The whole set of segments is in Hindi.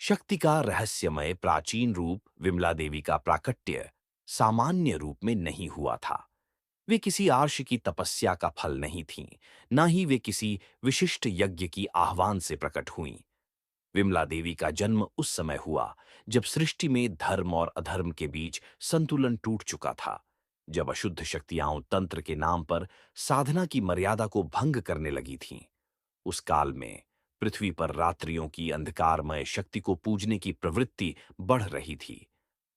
शक्ति का रहस्यमय प्राचीन रूप विमला देवी का प्राकट्य सामान्य रूप में नहीं हुआ था। वे किसी आर्ष की तपस्या का फल नहीं थीं, न ही वे किसी विशिष्ट यज्ञ की आह्वान से प्रकट हुईं। विमला देवी का जन्म उस समय हुआ जब सृष्टि में धर्म और अधर्म के बीच संतुलन टूट चुका था, जब अशुद्ध शक्तियां तंत्र के नाम पर साधना की मर्यादा को भंग करने लगी थीं। उस काल में पृथ्वी पर रात्रियों की अंधकारमय शक्ति को पूजने की प्रवृत्ति बढ़ रही थी।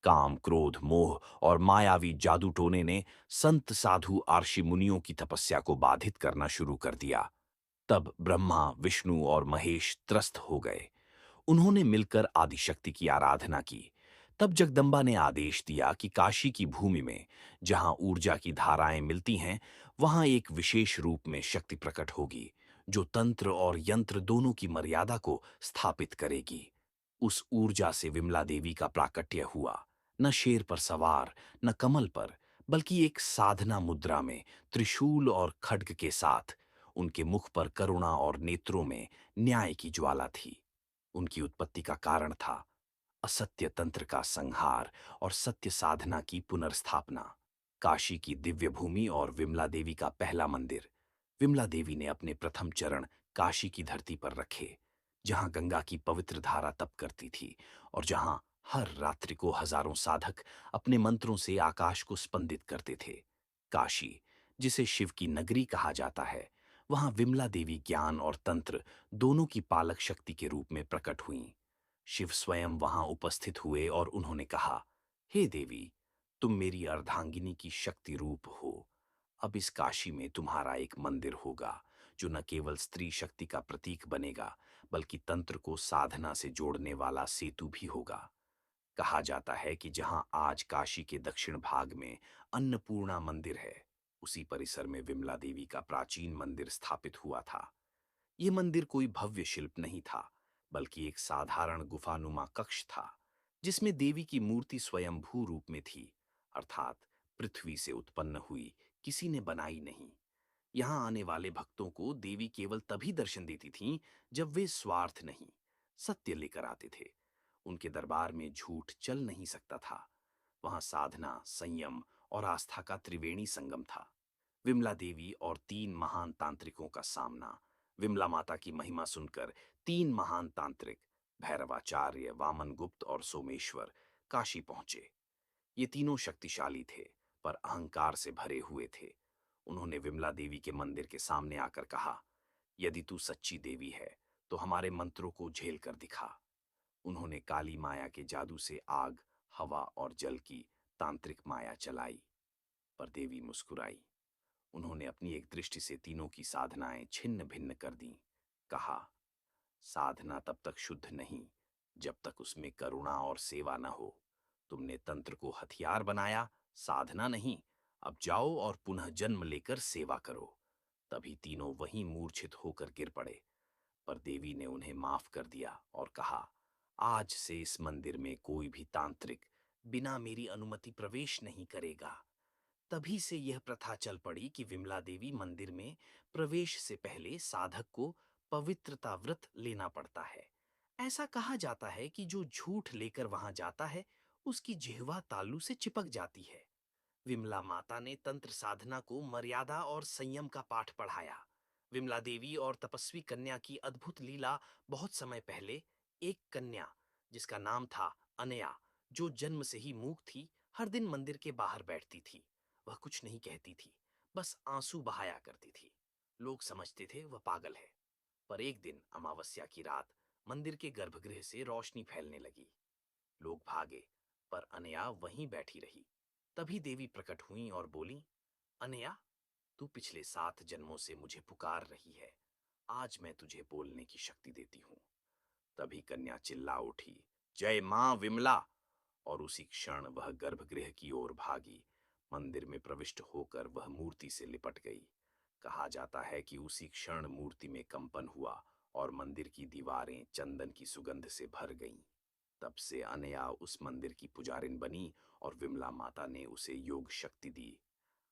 काम, क्रोध, मोह और मायावी जादू टोने ने संत, साधु, आर्षि मुनियों की तपस्या को बाधित करना शुरू कर दिया। तब ब्रह्मा, विष्णु और महेश त्रस्त हो गए। उन्होंने मिलकर आदिशक्ति की आराधना की। तब जगदम्बा ने आदेश दिया कि काशी की भूमि में, जहां ऊर्जा की धाराएं मिलती हैं, वहां एक विशेष रूप में शक्ति प्रकट होगी, जो तंत्र और यंत्र दोनों की मर्यादा को स्थापित करेगी। उस ऊर्जा से विमला देवी का प्राकट्य हुआ, न शेर पर सवार, न कमल पर, बल्कि एक साधना मुद्रा में, त्रिशूल और खड्ग के साथ। उनके मुख पर करुणा और नेत्रों में न्याय की ज्वाला थी। उनकी उत्पत्ति का कारण था असत्य तंत्र का संहार और सत्य साधना की पुनर्स्थापना। काशी की दिव्य भूमि और विमला देवी का पहला मंदिर। विमला देवी ने अपने प्रथम चरण काशी की धरती पर रखे, जहां गंगा की पवित्र धारा तप करती थी और जहां हर रात्रि को हजारों साधक अपने मंत्रों से आकाश को स्पंदित करते थे। काशी, जिसे शिव की नगरी कहा जाता है, वहां विमला देवी ज्ञान और तंत्र दोनों की पालक शक्ति के रूप में प्रकट हुईं। शिव स्वयं वहां उपस्थित हुए और उन्होंने कहा, हे देवी, तुम मेरी अर्धांगिनी की शक्ति रूप हो। अब इस काशी में तुम्हारा एक मंदिर होगा, जो न केवल स्त्री शक्ति का प्रतीक बनेगा, बल्कि तंत्र को साधना से जोड़ने वाला सेतु भी होगा। कहा जाता है कि जहां आज काशी के दक्षिण भाग में अन्नपूर्णा मंदिर है, उसी परिसर में विमला देवी का प्राचीन मंदिर स्थापित हुआ था। ये मंदिर कोई भव्य शिल्प नहीं था, बल्कि एक साधारण गुफानुमा कक्ष था, जिसमें देवी की मूर्ति स्वयंभू रूप में थी, अर्थात पृथ्वी से उत्पन्न हुई, किसी ने बनाई नहीं। यहाँ आने वाले भक्तों को देवी केवल तभी दर्शन देती थीं जब वे स्वार्थ नहीं, सत्य लेकर आते थे। उनके दरबार में झूठ चल नहीं सकता था। वहां साधना, संयम और आस्था का त्रिवेणी संगम था। विमला देवी और तीन महान तांत्रिकों का सामना। विमला माता की महिमा सुनकर तीन महान तांत्रिक, भैरवाचार्य, वामन गुप्त और सोमेश्वर, काशी पहुंचे। ये तीनों शक्तिशाली थे, पर अहंकार से भरे हुए थे। उन्होंने विमला देवी के मंदिर के सामने आकर कहा, यदि तू सच्ची देवी है, तो हमारे मंत्रों को झेल कर दिखा। उन्होंने काली माया के जादू से आग, हवा और जल की तांत्रिक माया चलाई, पर देवी मुस्कुराई। उन्होंने अपनी एक दृष्टि से तीनों की साधनाएं छिन्न भिन्न कर दी। कहा, साधना तब तक शुद्ध नहीं जब तक उसमें करुणा और सेवा न हो। तुमने तंत्र को हथियार बनाया, साधना नहीं। अब जाओ और पुनः जन्म लेकर सेवा करो। तभी तीनों वहीं मूर्छित होकर गिर पड़े, पर देवी ने उन्हें माफ कर दिया और कहा, आज से इस मंदिर में कोई भी तांत्रिक बिना मेरी अनुमति प्रवेश नहीं करेगा। तभी से यह प्रथा चल पड़ी कि विमला देवी मंदिर में प्रवेश से पहले साधक को पवित्रता व्रत लेना पड़ता है। ऐसा कहा जाता है कि जो झूठ लेकर वहां जाता है, उसकी जिह्वा तालू से चिपक जाती है। विमला माता ने तंत्र साधना को मर्यादा और संयम का पाठ पढ़ाया। विमला देवी और तपस्वी कन्या की अद्भुत लीला। बहुत समय पहले एक कन्या, जिसका नाम था अनया, जो जन्म से ही मूक थी, हर दिन मंदिर के बाहर बैठती थी। वह कुछ नहीं कहती थी, बस आंसू बहाया करती थी। लोग समझते थे वह पागल है। पर एक दिन अमावस्या की रात मंदिर के गर्भगृह से रोशनी फैलने लगी। लोग भागे, पर अनया वहीं बैठी रही। तभी देवी प्रकट हुई और बोली, अनया, तू पिछले 7 जन्मों से मुझे पुकार रही है। आज मैं तुझे बोलने की शक्ति देती हूँ। तभी कन्या चिल्ला उठी, जय मां विमला! और उसी क्षण वह गर्भगृह की ओर भागी। मंदिर में प्रविष्ट होकर वह मूर्ति से लिपट गई। कहा जाता है कि उसी क्षण मूर्ति में कंपन हुआ और मंदिर की दीवारें चंदन की सुगंध से भर गईं। तब से अनया उस मंदिर की पुजारिन बनी और विमला माता ने उसे योग शक्ति दी।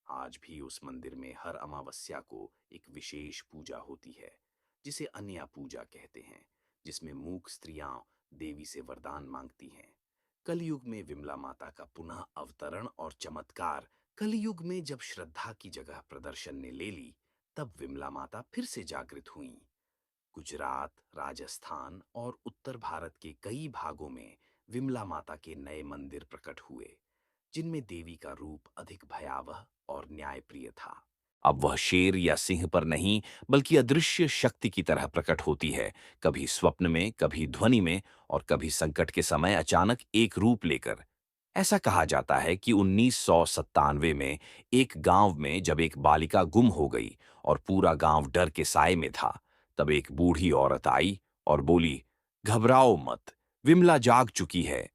आज भी उस मंदिर में हर अमावस्या को एक विशेष पूजा होती है, जिसे अन्या पूजा कहते हैं, जिसमें मूक स्त्रियां देवी से वरदान मांगती हैं। कलयुग में विमला माता का पुनः अवतरण और चमत्कार। कलयुग में जब श्रद्धा की जगह प्रदर्शन ने ले ली, तब विमला माता फिर से जागृत हुईं। गुजरात, राजस्थान और उत्तर भारत के कई भागों में विमला माता के नए मंदिर प्रकट हुए, जिनमें देवी का रूप अधिक भयावह और न्यायप्रिय था। अब वह शेर या सिंह पर नहीं, बल्कि अदृश्य शक्ति की तरह प्रकट होती है, कभी स्वप्न में, कभी ध्वनि में, और कभी संकट के समय अचानक एक रूप लेकर। ऐसा कहा जाता है कि 1997 में एक गांव में जब एक बालिका गुम हो गई और पूरा गांव डर के साए में था, तब एक बूढ़ी औरत आई और बोली, घबराओ मत, विमला जाग चुकी है।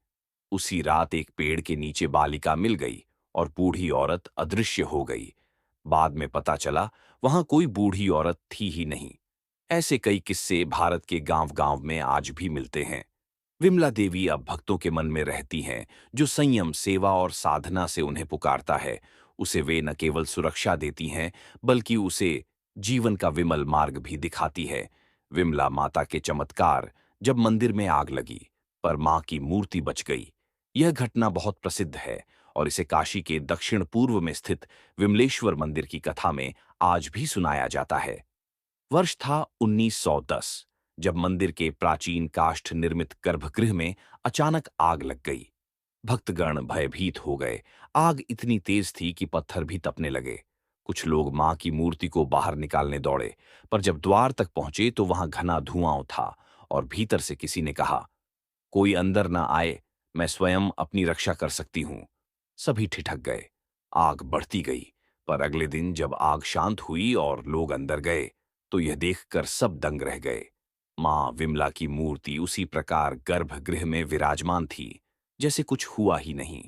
उसी रात एक पेड़ के नीचे बालिका मिल गई और बूढ़ी औरत अदृश्य हो गई। बाद में पता चला वहां कोई बूढ़ी औरत थी ही नहीं। ऐसे कई किस्से भारत के गांव-गांव में आज भी मिलते हैं। विमला देवी अब भक्तों के मन में रहती हैं, जो संयम, सेवा और साधना से उन्हें पुकारता है। उसे वे न केवल सुरक्षा देती हैं, बल्कि उसे जीवन का विमल मार्ग भी दिखाती है। विमला माता के चमत्कार। जब मंदिर में आग लगी, पर मां की मूर्ति बच गई। यह घटना बहुत प्रसिद्ध है और इसे काशी के दक्षिण पूर्व में स्थित विमलेश्वर मंदिर की कथा में आज भी सुनाया जाता है। वर्ष था 1910, जब मंदिर के प्राचीन काष्ठ निर्मित गर्भगृह में अचानक आग लग गई। भक्तगण भयभीत हो गए। आग इतनी तेज थी कि पत्थर भी तपने लगे। कुछ लोग मां की मूर्ति को बाहर निकालने दौड़े, पर जब द्वार तक पहुंचे तो वहां घना धुआं था और भीतर से किसी ने कहा, कोई अंदर ना आए, मैं स्वयं अपनी रक्षा कर सकती हूं। सभी ठिठक गए। आग बढ़ती गई, पर अगले दिन जब आग शांत हुई और लोग अंदर गए, तो यह देखकर सब दंग रह गए। मां विमला की मूर्ति उसी प्रकार गर्भगृह में विराजमान थी, जैसे कुछ हुआ ही नहीं।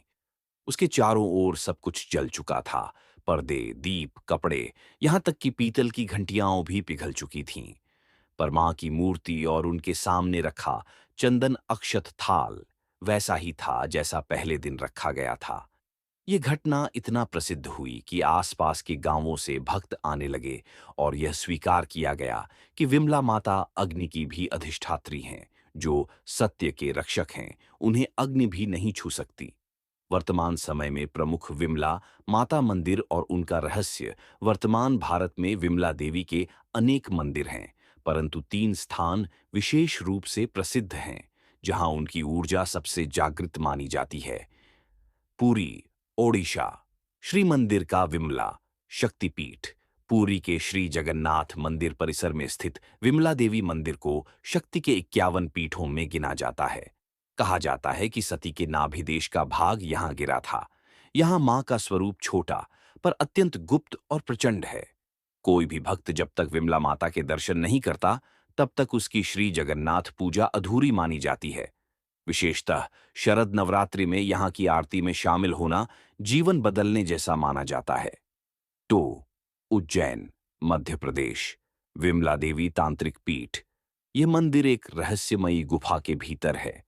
उसके चारों ओर सब कुछ जल चुका था। पर्दे, दीप, कपड़े, यहां तक कि पीतल की घंटियां भी पिघल चुकी थीं। पर मां की मूर्ति और उनके सामने रखा चंदन अक्षत थाल वैसा ही था जैसा पहले दिन रखा गया था। ये घटना इतना प्रसिद्ध हुई कि आसपास के गांवों से भक्त आने लगे और यह स्वीकार किया गया कि विमला माता अग्नि की भी अधिष्ठात्री हैं, जो सत्य के रक्षक हैं। उन्हें अग्नि भी नहीं छू सकती। वर्तमान समय में प्रमुख विमला माता मंदिर और उनका रहस्य। वर्तमान भारत में विमला देवी के अनेक मंदिर हैं, परंतु 3 स्थान विशेष रूप से प्रसिद्ध हैं, जहां उनकी ऊर्जा सबसे जागृत मानी जाती है। पुरी, ओडिशा, श्री मंदिर का विमला शक्तिपीठ। पुरी के श्री जगन्नाथ मंदिर परिसर में स्थित विमला देवी मंदिर को शक्ति के 51 पीठों में गिना जाता है। कहा जाता है कि सती के नाभि देश का भाग यहां गिरा था। यहां मां का स्वरूप छोटा, पर अत्यंत गुप्त और प्रचंड है। कोई भी भक्त जब तक विमला माता के दर्शन नहीं करता, तब तक उसकी श्री जगन्नाथ पूजा अधूरी मानी जाती है। विशेषतः शरद नवरात्रि में यहाँ की आरती में शामिल होना जीवन बदलने जैसा माना जाता है। तो उज्जैन, मध्य प्रदेश, विमला देवी तांत्रिक पीठ। यह मंदिर एक रहस्यमयी गुफा के भीतर है।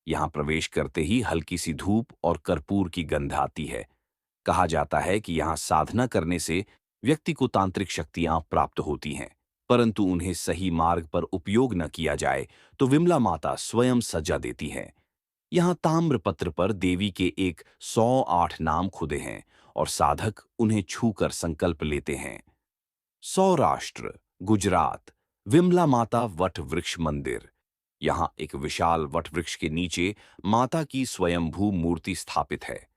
यहाँ प्रवेश करते ही हल्की सी धूप और कर्पूर की गंध आती है। कहा जाता है कि यहाँ साधना करने से व्यक्ति को तांत्रिक शक्तियां प्राप्त होती हैं, परंतु उन्हें सही मार्ग पर उपयोग न किया जाए तो विमला माता स्वयं सजा देती हैं। यहाँ ताम्रपत्र पर देवी के 108 नाम खुदे हैं और साधक उन्हें छूकर संकल्प लेते हैं। सौराष्ट्र, गुजरात, विमला माता वट वृक्ष मंदिर। यहाँ एक विशाल वट वृक्ष के नीचे माता की स्वयंभू मूर्ति स्थापित है।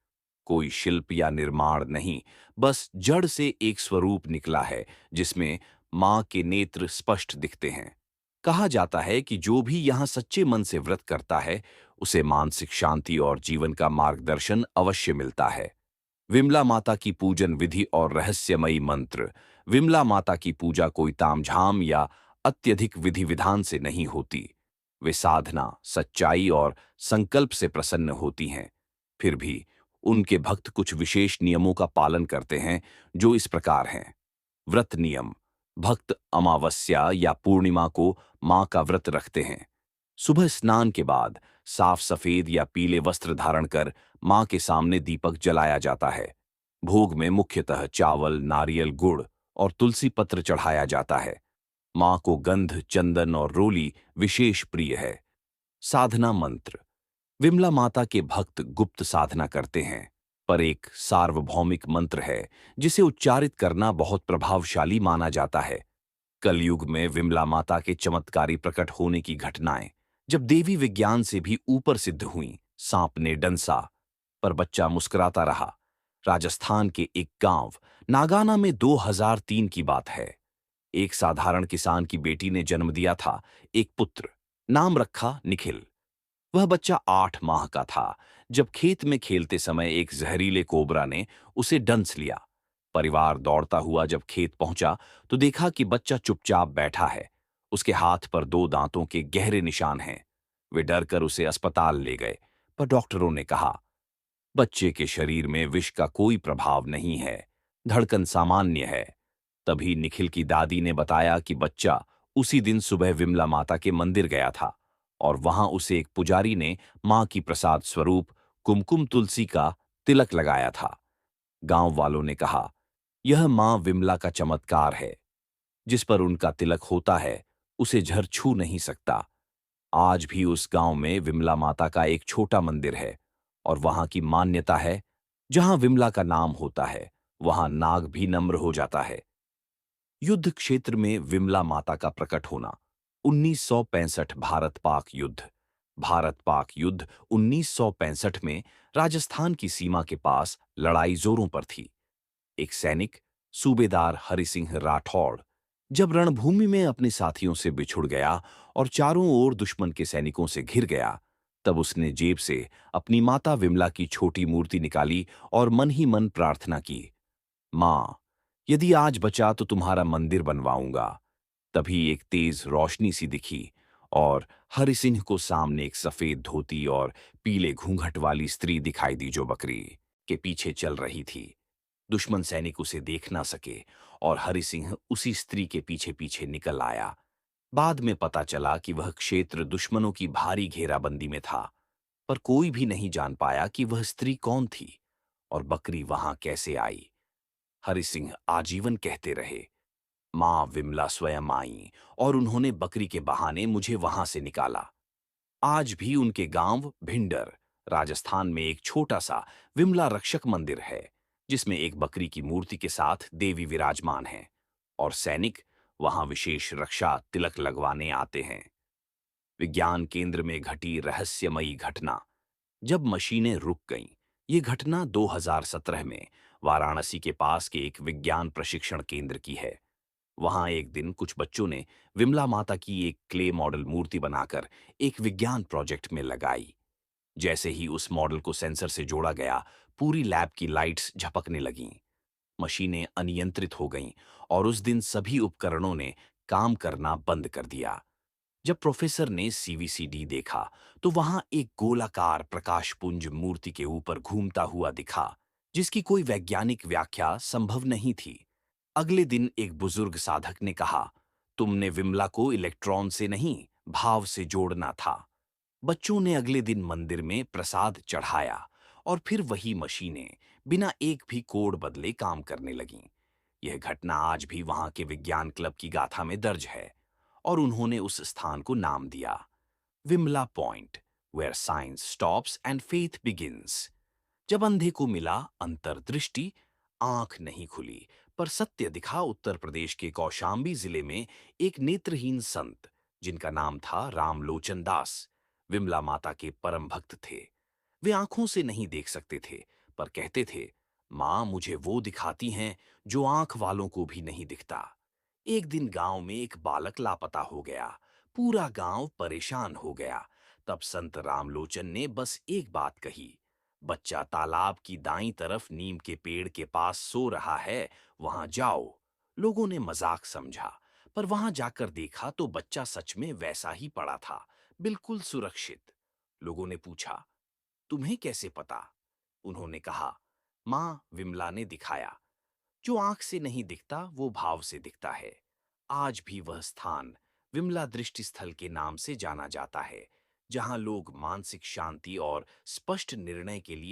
कोई शिल्प या निर्माण नहीं, बस जड़ से एक स्वरूप निकला है, जिसमें मां के नेत्र स्पष्ट दिखते हैं। कहा जाता है कि जो भी यहाँ सच्चे मन से व्रत करता है, उसे मानसिक शांति और जीवन का मार्गदर्शन अवश्य मिलता है। विमला माता की पूजन विधि और रहस्यमयी मंत्र। विमला माता की पूजा कोई तामझाम या अत्यधिक विधि विधान से नहीं होती। वे साधना, सच्चाई और संकल्प से प्रसन्न होती हैं। फिर भी उनके भक्त कुछ विशेष नियमों का पालन करते हैं, जो इस प्रकार हैं। व्रत नियम। भक्त अमावस्या या पूर्णिमा को मां का व्रत रखते हैं। सुबह स्नान के बाद साफ सफेद या पीले वस्त्र धारण कर मां के सामने दीपक जलाया जाता है। भोग में मुख्यतः चावल, नारियल, गुड़ और तुलसी पत्र चढ़ाया जाता है। मां को गंध, चंदन और रोली विशेष प्रिय है। साधना मंत्र। विमला माता के भक्त गुप्त साधना करते हैं, पर एक सार्वभौमिक मंत्र है जिसे उच्चारित करना बहुत प्रभावशाली माना जाता है। कलयुग में विमला माता के चमत्कारी प्रकट होने की घटनाएं जब देवी विज्ञान से भी ऊपर सिद्ध हुई। सांप ने डंसा, पर बच्चा मुस्कुराता रहा। राजस्थान के एक गांव नागाना में 2003 की बात है। एक साधारण किसान की बेटी ने जन्म दिया था, एक पुत्र। नाम रखा निखिल। वह बच्चा 8 माह का था जब खेत में खेलते समय एक जहरीले कोबरा ने उसे डंस लिया। परिवार दौड़ता हुआ जब खेत पहुंचा तो देखा कि बच्चा चुपचाप बैठा है। उसके हाथ पर 2 दांतों के गहरे निशान हैं। वे डर कर उसे अस्पताल ले गए, पर डॉक्टरों ने कहा बच्चे के शरीर में विष का कोई प्रभाव नहीं है, धड़कन सामान्य है। तभी निखिल की दादी ने बताया कि बच्चा उसी दिन सुबह विमला माता के मंदिर गया था और वहां उसे एक पुजारी ने मां की प्रसाद स्वरूप कुमकुम तुलसी का तिलक लगाया था। गांव वालों ने कहा यह मां विमला का चमत्कार है। जिस पर उनका तिलक होता है उसे झर छू नहीं सकता। आज भी उस गांव में विमला माता का एक छोटा मंदिर है और वहां की मान्यता है जहां विमला का नाम होता है वहां नाग भी नम्र हो जाता है। युद्ध क्षेत्र में विमला माता का प्रकट होना। 1965 भारत पाक युद्ध। भारत पाक युद्ध 1965 में राजस्थान की सीमा के पास लड़ाई जोरों पर थी। एक सैनिक, सूबेदार हरि सिंह राठौड़, जब रणभूमि में अपने साथियों से बिछुड़ गया और चारों ओर दुश्मन के सैनिकों से घिर गया, तब उसने जेब से अपनी माता विमला की छोटी मूर्ति निकाली और मन ही मन प्रार्थना की, मां, यदि आज बचा तो तुम्हारा मंदिर बनवाऊंगा। तभी एक तेज रोशनी सी दिखी और हरि सिंह को सामने एक सफेद धोती और पीले घूंघट वाली स्त्री दिखाई दी जो बकरी के पीछे चल रही थी। दुश्मन सैनिक उसे देख ना सके और हरि सिंह उसी स्त्री के पीछे पीछे निकल आया। बाद में पता चला कि वह क्षेत्र दुश्मनों की भारी घेराबंदी में था, पर कोई भी नहीं जान पाया कि वह स्त्री कौन थी और बकरी वहां कैसे आई। हरि सिंह आजीवन कहते रहे, मां विमला स्वयं आई और उन्होंने बकरी के बहाने मुझे वहां से निकाला। आज भी उनके गांव भिंडर, राजस्थान में एक छोटा सा विमला रक्षक मंदिर है जिसमें एक बकरी की मूर्ति के साथ देवी विराजमान है और सैनिक वहां विशेष रक्षा तिलक लगवाने आते हैं। विज्ञान केंद्र में घटी रहस्यमयी घटना। जब मशीनें रुक गईं। ये घटना 2017 में वाराणसी के पास के एक विज्ञान प्रशिक्षण केंद्र की है। वहां एक दिन कुछ बच्चों ने विमला माता की एक क्ले मॉडल मूर्ति बनाकर एक विज्ञान प्रोजेक्ट में लगाई। जैसे ही उस मॉडल को सेंसर से जोड़ा गया, पूरी लैब की लाइट्स झपकने लगीं। मशीनें अनियंत्रित हो गईं और उस दिन सभी उपकरणों ने काम करना बंद कर दिया। जब प्रोफेसर ने सीवीसीडी देखा तो वहां एक गोलाकार प्रकाशपुंज मूर्ति के ऊपर घूमता हुआ दिखा जिसकी कोई वैज्ञानिक व्याख्या संभव नहीं थी। अगले दिन एक बुजुर्ग साधक ने कहा, तुमने विमला को इलेक्ट्रॉन से नहीं, भाव से जोड़ना था। बच्चों ने अगले दिन मंदिर में प्रसाद चढ़ाया और फिर वही मशीनें बिना एक भी कोड बदले काम करने लगीं। यह घटना आज भी वहां के विज्ञान क्लब की गाथा में दर्ज है और उन्होंने उस स्थान को नाम दिया Vimla Point, where science stops and faith begins. जब अंधे को मिला अंतर्दृष्टि, आंख नहीं खुली, पर सत्य दिखा। उत्तर प्रदेश के कौशाम्बी जिले में एक नेत्रहीन संत जिनका नाम था रामलोचन दास, विमला माता के परम भक्त थे। वे आंखों से नहीं देख सकते थे, पर कहते थे, मां मुझे वो दिखाती हैं जो आंख वालों को भी नहीं दिखता। एक दिन गांव में एक बालक लापता हो गया। पूरा गांव परेशान हो गया। तब संत रामलोचन ने बस एक बात कही, बच्चा तालाब की दाईं तरफ नीम के पेड़ के पास सो रहा है, वहां जाओ। लोगों ने मजाक समझा, पर वहां जाकर देखा तो बच्चा सच में वैसा ही पड़ा था, बिल्कुल सुरक्षित। लोगों ने पूछा, तुम्हें कैसे पता? उन्होंने कहा, मां विमला ने दिखाया। जो आंख से नहीं दिखता वो भाव से दिखता है। आज भी वह स्थान विमला दृष्टि स्थल के नाम से जाना जाता है, जहां लोग मानसिक शांति और स्पष्ट निर्णय के लिए